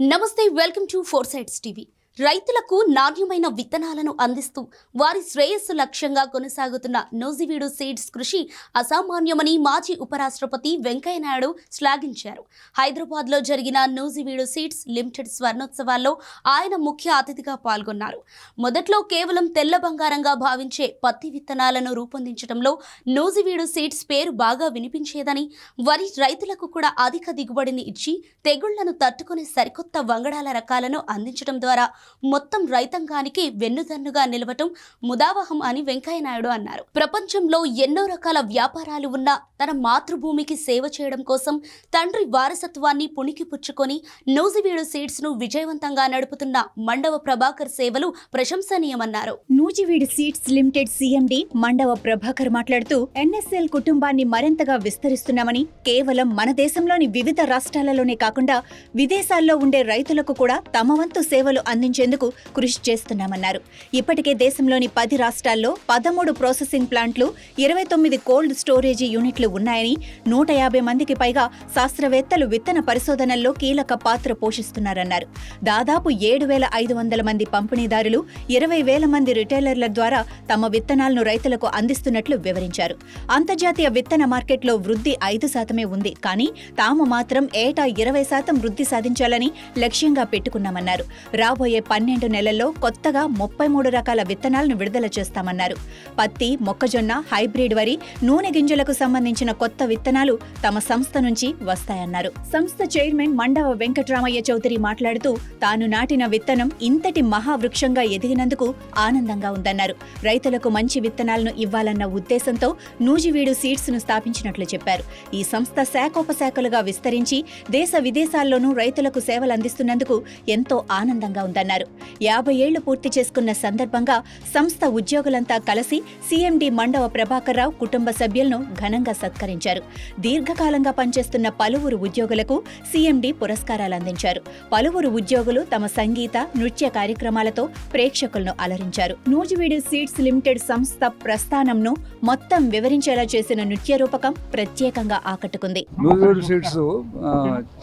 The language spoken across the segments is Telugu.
నమస్తే, welcome to four sides TV. రైతులకు నాణ్యమైన విత్తనాలను అందిస్తూ వారి శ్రేయస్సు లక్ష్యంగా కొనసాగుతున్న నూజివీడు సీడ్స్ కృషి అసామాన్యమని మాజీ ఉపరాష్ట్రపతి వెంకయ్యనాయుడు శ్లాఘించారు. హైదరాబాద్లో జరిగిన నూజివీడు సీడ్స్ లిమిటెడ్ స్వర్ణోత్సవాల్లో ఆయన ముఖ్య అతిథిగా పాల్గొన్నారు. మొదట్లో కేవలం తెల్ల బంగారంగా భావించే పత్తి విత్తనాలను రూపొందించడంలో నూజివీడు సీడ్స్ పేరు బాగా వినిపించేదని, వరి రైతులకు కూడా అధిక దిగుబడిని ఇచ్చి తెగుళ్లను తట్టుకునే సరికొత్త వంగడాల రకాలను అందించడం ద్వారా మొత్తం రైతాంగానికి వెన్నుదన్నుగా నిలవటం ముదావహం అని వెంకయ్యనాయుడు అన్నారు. ప్రపంచంలో ఎన్నో రకాల వ్యాపారాలు ఉన్న తన మాతృభూమికి సేవ చేయడం కోసం తండ్రి వారసత్వాన్ని పుణికిపుచ్చుకొని నూజివీడు సీడ్స్ ను విజయవంతంగా నడుపుతున్న మండవ ప్రభాకర్ సేవలు ప్రశంసనీయమన్నారు. Nuziveedu Seeds Limited CMD Mandava Prabhakar మాట్లాడుతూ ఎన్ఎస్ఎల్ కుటుంబాన్ని మరింతగా విస్తరిస్తున్నామని, కేవలం మన దేశంలోని వివిధ రాష్ట్రాలలోనే కాకుండా విదేశాల్లో ఉండే రైతులకు కూడా తమ వంతు సేవలు అందించేందుకు కృషి చేస్తున్నామన్నారు. ఇప్పటికే దేశంలోని 10 రాష్ట్రాల్లో 13 ప్రాసెసింగ్ ప్లాంట్లు, 29 కోల్డ్ స్టోరేజీ యూనిట్లు ఉన్నాయని, 150 మందికి పైగా శాస్త్రవేత్తలు విత్తన పరిశోధనల్లో కీలక పాత్ర పోషిస్తున్నారన్నారు. దాదాపు 7,500 మంది పంపిణీదారులు, 20,000 మంది రిటైలర్ల ద్వారా తమ విత్తనాలను రైతులకు అందిస్తున్నట్లు వివరించారు. అంతర్జాతీయ విత్తన మార్కెట్లో వృద్ధి 5% ఉంది, కానీ తాము మాత్రం ఏటా 20% వృద్ధి సాధించాలని లక్ష్యంగా పెట్టుకున్నామన్నారు. రాబోయే 12 నెలల్లో కొత్తగా 33 రకాల విత్తనాలను విడుదల చేస్తామన్నారు. పత్తి, మొక్కజొన్న, హైబ్రిడ్ వరి, నూనె గింజలకు సంబంధించిన కొత్త విత్తనాలు తమ సంస్థ నుంచి వస్తాయన్నారు. సంస్థ చైర్మన్ మండవ వెంకట్రామయ్య చౌదరి మాట్లాడుతూ తాను నాటిన విత్తనం ఇంతటి మహావృక్షంగా ఎదిగినందుకు ఆనందంగా ఉందన్నారు. రైతులకు మంచి విత్తనాలను ఇవ్వాలన్న ఉద్దేశంతో నూజివీడు సీడ్స్ ను స్థాపించినట్లు చెప్పారు. ఈ సంస్థ శాఖోపశాఖలుగా విస్తరించి దేశ విదేశాల్లోనూ రైతులకు సేవలు అందిస్తున్నందుకు ఎంతో ఆనందంగా ఉందన్నారు. 50 ఏళ్లు పూర్తి చేసుకున్న సందర్భంగా సంస్థ ఉద్యోగులంతా కలిసి సీఎండీ మండవ ప్రభాకర్ రావు కుటుంబ సభ్యులను ఘనంగా సత్కరించారు. దీర్ఘకాలంగా పనిచేస్తున్న పలువురు ఉద్యోగులకు సీఎండీ పురస్కారాలు అందించారు. పలువురు ఉద్యోగులు తమ సంగీత, నృత్య కార్యక్రమాలతో ప్రేక్షకులను అలరించారు. నూజివీడు సీడ్స్ లిమిటెడ్ సంస్థ ప్రస్థానంను మొత్తం వివరించేలా చేసిన నృత్య రూపకం ప్రత్యేకంగా ఆకట్టుకుంది. Nuziveedu Seeds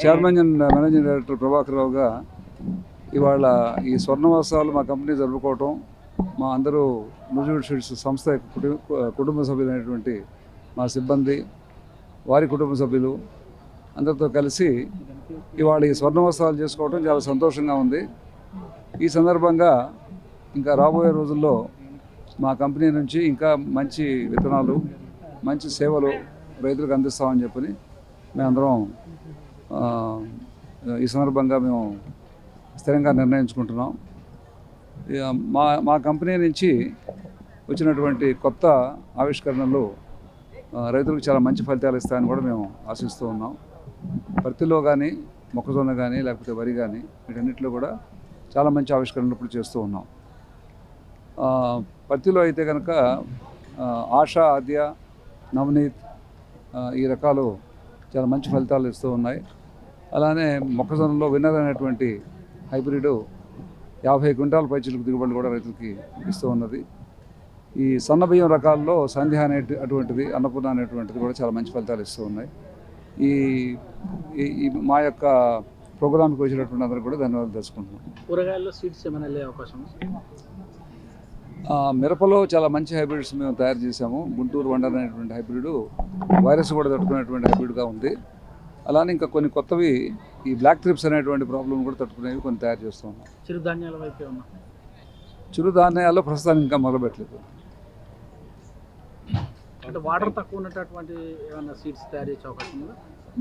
chairman and managing director Prabhakar రావుగా ఇవాళ ఈ స్వర్ణోత్సవాలు మా కంపెనీ జరుపుకోవటం, మా అందరూ నూజివీడు సీడ్స్ సంస్థ కుటుంబ సభ్యులైనటువంటి మా సిబ్బంది, వారి కుటుంబ సభ్యులు అందరితో కలిసి ఇవాళ ఈ స్వర్ణోత్సవాలు చేసుకోవటం చాలా సంతోషంగా ఉంది. ఈ సందర్భంగా ఇంకా రాబోయే రోజుల్లో మా కంపెనీ నుంచి ఇంకా మంచి విత్తనాలు, మంచి సేవలు రైతులకు అందిస్తామని చెప్పని మేమందరం ఈ సందర్భంగా మేము స్థిరంగా నిర్ణయించుకుంటున్నాం. మా కంపెనీ నుంచి వచ్చినటువంటి కొత్త ఆవిష్కరణలు రైతులకు చాలా మంచి ఫలితాలు ఇస్తాయని కూడా మేము ఆశిస్తూ ఉన్నాం. పత్తిలో కానీ, మొక్కజొన్న కానీ, లేకపోతే వరి కానీ, వీటన్నిటిలో కూడా చాలా మంచి ఆవిష్కరణలు ఇప్పుడు చేస్తూ ఉన్నాం. పత్తిలో అయితే కనుక ఆశా, ఆద్య, నవనీత్ ఈ రకాలు చాలా మంచి ఫలితాలు ఇస్తూ ఉన్నాయి. అలానే మొక్కజొన్నలో విన్నర్ అనేటువంటి హైబ్రిడ్ 50 క్వింటాల పైచిలకు దిగుబడులు కూడా రైతులకి ఇస్తూ ఉన్నది. ఈ సన్న బియ్యం రకాల్లో సంధ్య అటువంటిది, అన్నపూర్ణ అనేటువంటిది కూడా చాలా మంచి ఫలితాలు ఇస్తూ ఉన్నాయి. ఈ మా యొక్క ప్రోగ్రామ్కి వచ్చినటువంటి అందరికీ కూడా ధన్యవాదాలు తెలుసుకుంటున్నాం. కూరగాయల్లో సీడ్స్ ఏమైనా వెళ్ళే అవకాశం? మిరపలో చాలా మంచి హైబ్రిడ్స్ మేము తయారు చేసాము. గుంటూరు వండర్ అనేటువంటి హైబ్రిడ్ వైరస్ కూడా తట్టుకునేటువంటి హైబ్రిడ్గా ఉంది. అలానే ఇంకా కొన్ని కొత్తవి ఈ బ్లాక్ ట్రిప్స్ అనేటువంటి ప్రాబ్లం కూడా తట్టుకునేవి కొన్ని తయారు చేస్తూ ఉన్నాం. చిరుధాన్యాల వైపే ఉన్నాం. చిరుధాన్యాల్లో ప్రస్తుతానికి ఇంకా మొదలుపెట్టలేదు. అంటే వాటర్ తక్కువ ఉన్నటువంటి ఏమైనా సీడ్స్ తయారు చేసే అవకాశం ఉందా?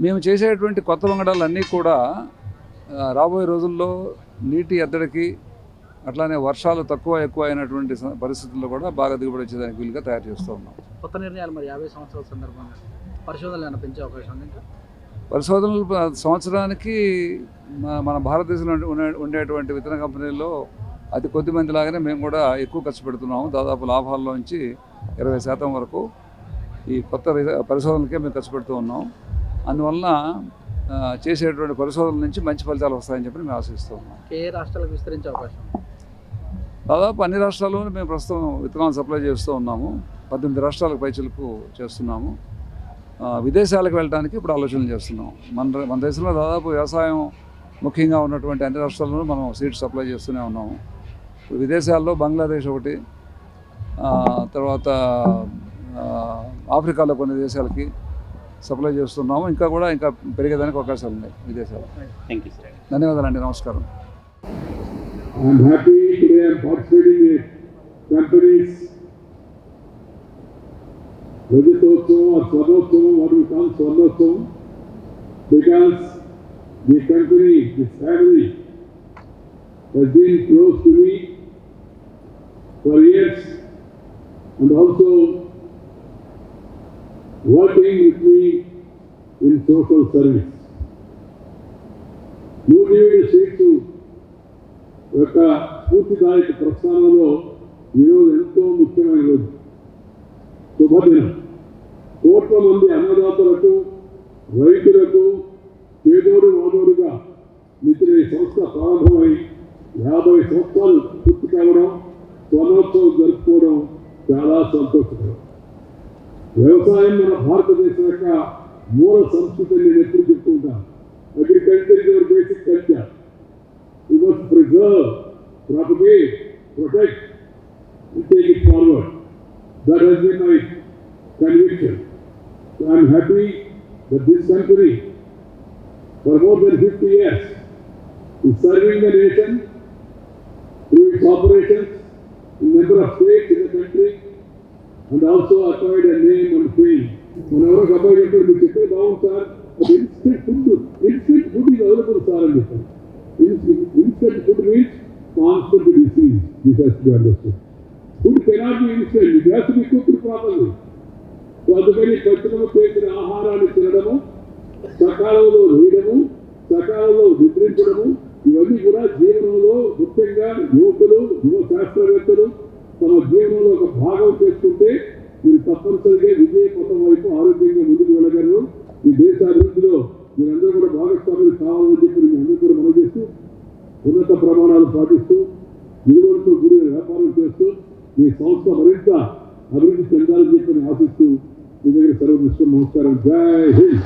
మేము చేసేటువంటి కొత్త వంగడాలన్నీ కూడా రాబోయే రోజుల్లో నీటి ఎద్దడికి, అట్లానే వర్షాలు ఎక్కువ అయినటువంటి పరిస్థితుల్లో కూడా బాగా దిగుబడి వచ్చేదానికి వీలుగా తయారు చేస్తూ ఉన్నాం. కొత్త నిర్ణయాలు మరి 50 సంవత్సరాల సందర్భంగా పరిశోధనలు ఏమైనా పెంచే అవకాశం ఉంది? ఇంకా పరిశోధనలు సంవత్సరానికి మన భారతదేశంలో ఉండేటువంటి విత్తన కంపెనీల్లో అతి కొద్ది మంది లాగానే మేము కూడా ఎక్కువ ఖర్చు పెడుతున్నాము. దాదాపు లాభాల్లోంచి 20% వరకు ఈ కొత్త పరిశోధనలకే మేము ఖర్చు పెడుతూ ఉన్నాం. అందువలన చేసేటువంటి పరిశోధనల నుంచి మంచి ఫలితాలు వస్తాయని చెప్పి మేము ఆశిస్తూ ఉన్నాం. ఏ రాష్ట్రాలకు విస్తరించే అవకాశం? దాదాపు అన్ని రాష్ట్రాల్లోనూ మేము ప్రస్తుతం విత్తనాలు సప్లై చేస్తూ ఉన్నాము. 18 రాష్ట్రాలకు పైచిలకు చేస్తున్నాము. విదేశాలకు వెళ్ళడానికి ఇప్పుడు ఆలోచనలు చేస్తున్నాం. మన దేశంలో దాదాపు వ్యవసాయం ముఖ్యంగా ఉన్నటువంటి అన్ని రాష్ట్రాల్లోనూ మనం సీడ్స్ సప్లై చేస్తూనే ఉన్నాము. ఇప్పుడు విదేశాల్లో బంగ్లాదేశ్ ఒకటి, తర్వాత ఆఫ్రికాలో కొన్ని దేశాలకి సప్లై చేస్తున్నాము. ఇంకా పెరిగేదానికి అవకాశాలు ఉన్నాయి విదేశాలు. Thank you sir. ధన్యవాదాలండి. నమస్కారం. I'm happy today I'm participating in companies Rajatotsavam or Swarnotsavam, what we call Swarnotsavam, because the company, this family has been close to me for years and also working with me in social service. Nujividi Seeds యొక్క స్ఫూర్తిదాయక ప్రస్థానంలో ఈరోజు ఎంతో ముఖ్యమైన రోజు, శుభదినం. కోట్ల మంది అన్నదాతలకు, రైతులకు చేదోడు వాదోడుగా మిత్ర ఈ సంస్థ ప్రారంభమై 50 సంవత్సరాలు పూర్తి కావడం, స్వర్ణోత్సవం జరుపుకోవడం చాలా సంతోషకరం. వ్యవసాయం మన భారతదేశం యొక్క మూల సంస్కృతిని నేను ఎప్పుడు చెప్తూ ఉంటాను. Agriculture is your basic culture. We must preserve, propagate, protect, and take it forward. That has been my conviction. So I am happy that this company, for more than 50 years, is serving the nation through its operations in a number of states in the country and also acquired a name and fame. Whenever somebody enters the city, bound, sir, instant food is available, sir, and different. Instant food means constant disease. This has to be understood. Food cannot be instant. It has to be cooked properly. So అందుకని పచ్చనము చేసిన ఆహారాన్ని తినడము, సకాలంలో వేయడము, సకాలంలో నిద్రించడము, ఇవన్నీ కూడా జీవనంలో ముఖ్యంగా యువకులు, యువ శాస్త్రవేత్తలు తమ జీవనంలో ఒక భాగం చేసుకుంటే మీరు తప్పనిసరిగా విజయ పథం వైపు ఆరోగ్యంగా ముందుకు వెళ్ళగలరు. ఈ దేశ అభివృద్ధిలో మీరందరూ కూడా భాగస్వాములు కావాలని చెప్పి మీ అందరూ కూడా మనం చేస్తూ ఉన్నత ప్రమాణాలు పాటిస్తూ విలువలతో కూడిన వ్యాపారం చేస్తూ మీ సంస్థ మరింత అభివృద్ధి చెందాలని చెప్పి ఆశిస్తూ మీ దగ్గర సెలవు తీసుకుని నమస్కారం. జై హింద్.